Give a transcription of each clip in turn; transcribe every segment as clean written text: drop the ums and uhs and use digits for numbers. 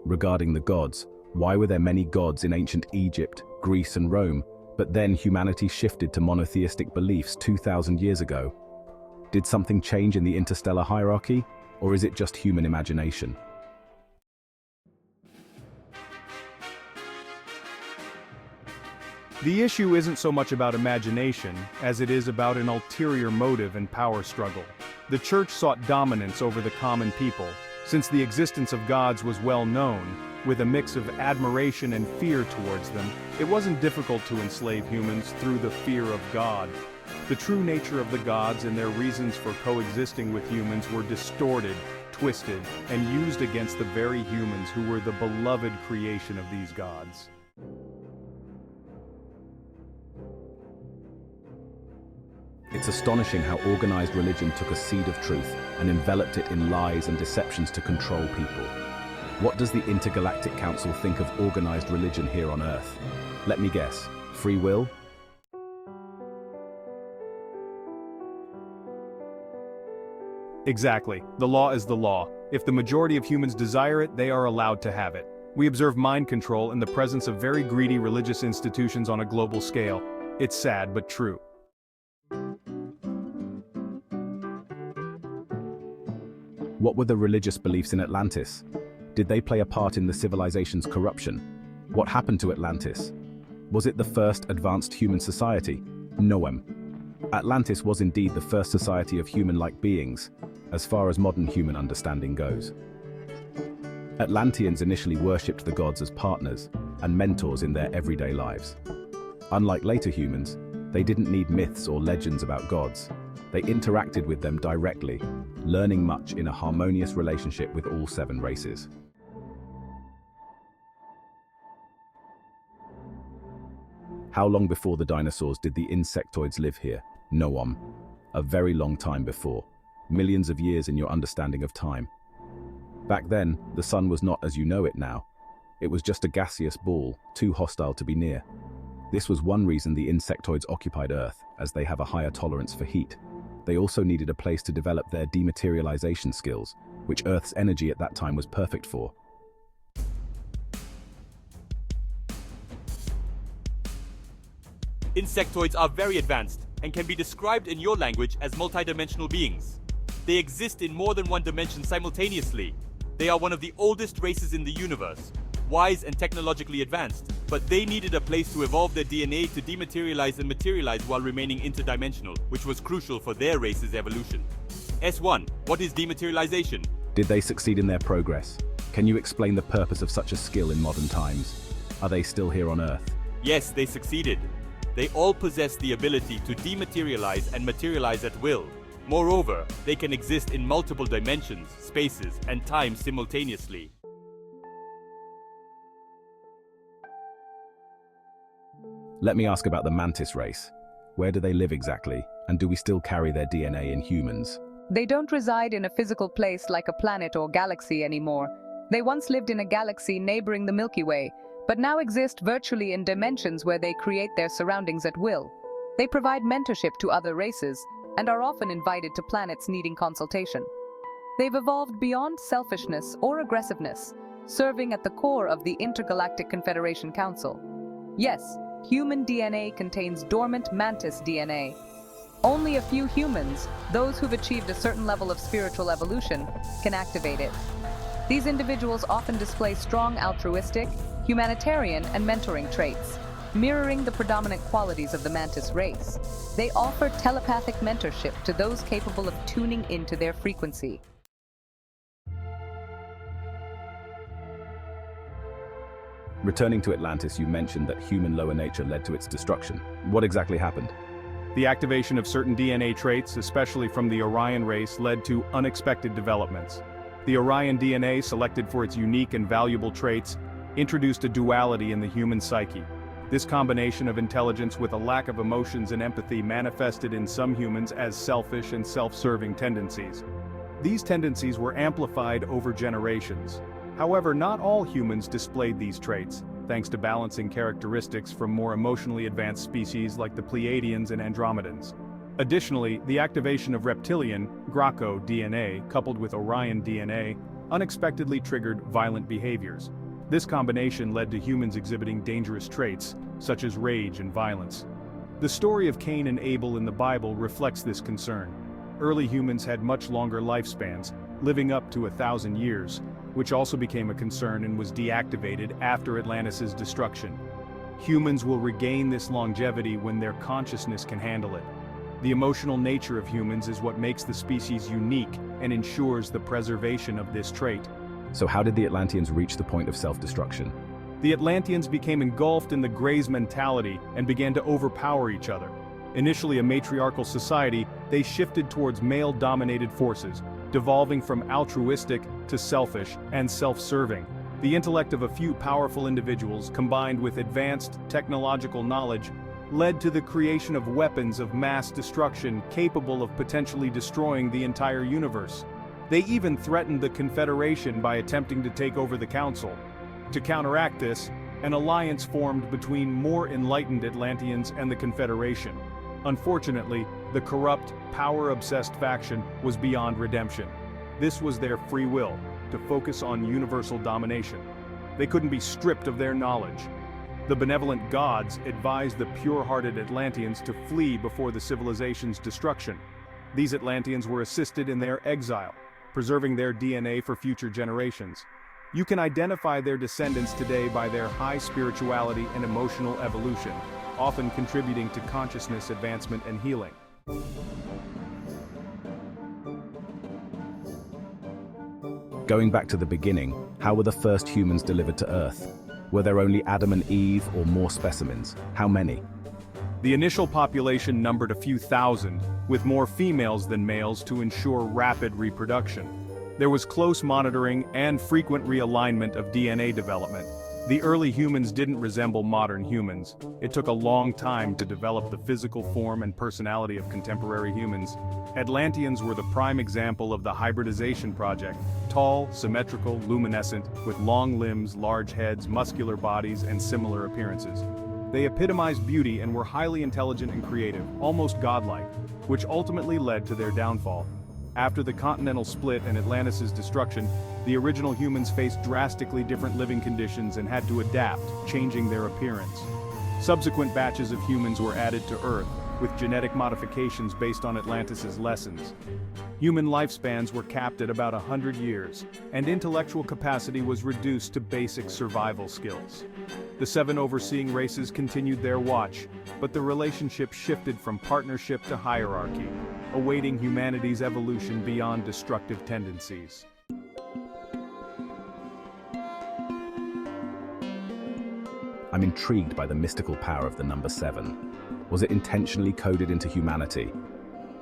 Regarding the gods, why were there many gods in ancient Egypt, Greece and Rome, but then humanity shifted to monotheistic beliefs 2,000 years ago? Did something change in the interstellar hierarchy, or is it just human imagination? The issue isn't so much about imagination as it is about an ulterior motive and power struggle. The church sought dominance over the common people, since the existence of gods was well known. With a mix of admiration and fear towards them, it wasn't difficult to enslave humans through the fear of God. The true nature of the gods and their reasons for coexisting with humans were distorted, twisted, and used against the very humans who were the beloved creation of these gods. It's astonishing how organized religion took a seed of truth and enveloped it in lies and deceptions to control people. What does the Intergalactic Council think of organized religion here on Earth? Let me guess, free will? Exactly. The law is the law. If the majority of humans desire it, they are allowed to have it. We observe mind control in the presence of very greedy religious institutions on a global scale. It's sad but true. What were the religious beliefs in Atlantis? Did they play a part in the civilization's corruption? What happened to Atlantis? Was it the first advanced human society? Noem. Atlantis was indeed the first society of human-like beings, as far as modern human understanding goes. Atlanteans initially worshipped the gods as partners and mentors in their everyday lives. Unlike later humans, they didn't need myths or legends about gods. They interacted with them directly, learning much in a harmonious relationship with all 7 races. How long before the dinosaurs did the insectoids live here? Noam. A very long time before. Millions of years in your understanding of time. Back then, the sun was not as you know it now. It was just a gaseous ball, too hostile to be near. This was one reason the insectoids occupied Earth, as they have a higher tolerance for heat. They also needed a place to develop their dematerialization skills, which Earth's energy at that time was perfect for. Insectoids are very advanced and can be described in your language as multidimensional beings. They exist in more than one dimension simultaneously. They are one of the oldest races in the universe, wise and technologically advanced, but they needed a place to evolve their DNA to dematerialize and materialize while remaining interdimensional, which was crucial for their race's evolution. S1, what is dematerialization? Did they succeed in their progress? Can you explain the purpose of such a skill in modern times? Are they still here on Earth? Yes, they succeeded. They all possess the ability to dematerialize and materialize at will. Moreover, they can exist in multiple dimensions, spaces, and time simultaneously. Let me ask about the mantis race. Where do they live exactly, and do we still carry their DNA in humans? They don't reside in a physical place like a planet or galaxy anymore. They once lived in a galaxy neighboring the Milky Way, but now exist virtually in dimensions where they create their surroundings at will. They provide mentorship to other races, and are often invited to planets needing consultation. They've evolved beyond selfishness or aggressiveness, serving at the core of the Intergalactic Confederation Council. Yes, human DNA contains dormant mantis DNA. Only a few humans, those who've achieved a certain level of spiritual evolution, can activate it. These individuals often display strong altruistic, humanitarian, and mentoring traits, mirroring the predominant qualities of the mantis race. They offer telepathic mentorship to those capable of tuning into their frequency. Returning to Atlantis, you mentioned that human lower nature led to its destruction. What exactly happened? The activation of certain DNA traits, especially from the Orion race, led to unexpected developments. The Orion DNA, selected for its unique and valuable traits, introduced a duality in the human psyche. This combination of intelligence with a lack of emotions and empathy manifested in some humans as selfish and self-serving tendencies. These tendencies were amplified over generations. However, not all humans displayed these traits, thanks to balancing characteristics from more emotionally advanced species like the Pleiadians and Andromedans. Additionally, the activation of reptilian, Graco DNA, coupled with Orion DNA, unexpectedly triggered violent behaviors. This combination led to humans exhibiting dangerous traits, such as rage and violence. The story of Cain and Abel in the Bible reflects this concern. Early humans had much longer lifespans, living up to 1,000 years, which also became a concern and was deactivated after Atlantis' destruction. Humans will regain this longevity when their consciousness can handle it. The emotional nature of humans is what makes the species unique and ensures the preservation of this trait. So how did the Atlanteans reach the point of self-destruction? The Atlanteans became engulfed in the Greys mentality and began to overpower each other. Initially a matriarchal society, they shifted towards male-dominated forces, devolving from altruistic to selfish and self-serving. The intellect of a few powerful individuals, combined with advanced technological knowledge, led to the creation of weapons of mass destruction capable of potentially destroying the entire universe. They even threatened the Confederation by attempting to take over the Council. To counteract this, an alliance formed between more enlightened Atlanteans and the Confederation. Unfortunately, the corrupt, power-obsessed faction was beyond redemption. This was their free will, to focus on universal domination. They couldn't be stripped of their knowledge. The benevolent gods advised the pure-hearted Atlanteans to flee before the civilization's destruction. These Atlanteans were assisted in their exile, preserving their DNA for future generations. You can identify their descendants today by their high spirituality and emotional evolution, often contributing to consciousness advancement and healing. Going back to the beginning, how were the first humans delivered to Earth? Were there only Adam and Eve or more specimens? How many? The initial population numbered a few thousand, with more females than males to ensure rapid reproduction. There was close monitoring and frequent realignment of DNA development. The early humans didn't resemble modern humans. It took a long time to develop the physical form and personality of contemporary humans. Atlanteans were the prime example of the hybridization project. Tall, symmetrical, luminescent, with long limbs, large heads, muscular bodies, and similar appearances. They epitomized beauty and were highly intelligent and creative, almost godlike, which ultimately led to their downfall. After the continental split and Atlantis' destruction, the original humans faced drastically different living conditions and had to adapt, changing their appearance. Subsequent batches of humans were added to Earth, with genetic modifications based on Atlantis' lessons. Human lifespans were capped at about 100 years, and intellectual capacity was reduced to basic survival skills. The 7 overseeing races continued their watch, but the relationship shifted from partnership to hierarchy, awaiting humanity's evolution beyond destructive tendencies. I'm intrigued by the mystical power of the number 7. Was it intentionally coded into humanity?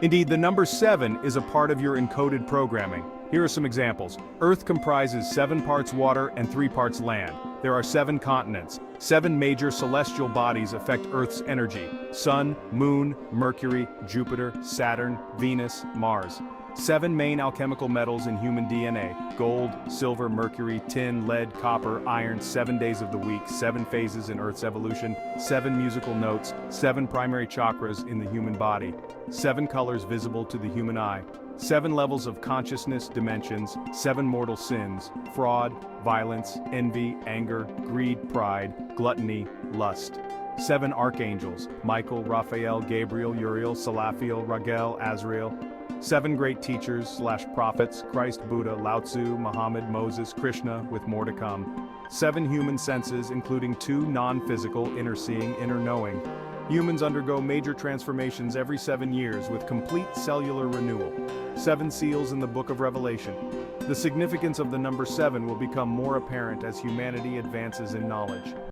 Indeed, the number 7 is a part of your encoded programming. Here are some examples. Earth comprises 7 parts water and 3 parts land. There are 7 continents. 7 major celestial bodies affect Earth's energy: Sun, Moon, Mercury, Jupiter, Saturn, Venus, Mars. 7 main alchemical metals in human DNA: gold, silver, mercury, tin, lead, copper, iron. 7 days of the week, 7 phases in Earth's evolution, 7 musical notes, 7 primary chakras in the human body, 7 colors visible to the human eye, 7 levels of consciousness dimensions, 7 mortal sins: fraud, violence, envy, anger, greed, pride, gluttony, lust. 7 archangels: Michael, Raphael, Gabriel, Uriel, Salaphiel, Raguel, Azrael. 7 great teachers / prophets: Christ, Buddha, Lao Tzu, Muhammad, Moses, Krishna, with more to come. 7 human senses, including 2 non-physical: inner seeing, inner knowing. Humans undergo major transformations every 7 years with complete cellular renewal. 7 seals in the Book of Revelation. The significance of the number 7 will become more apparent as humanity advances in knowledge.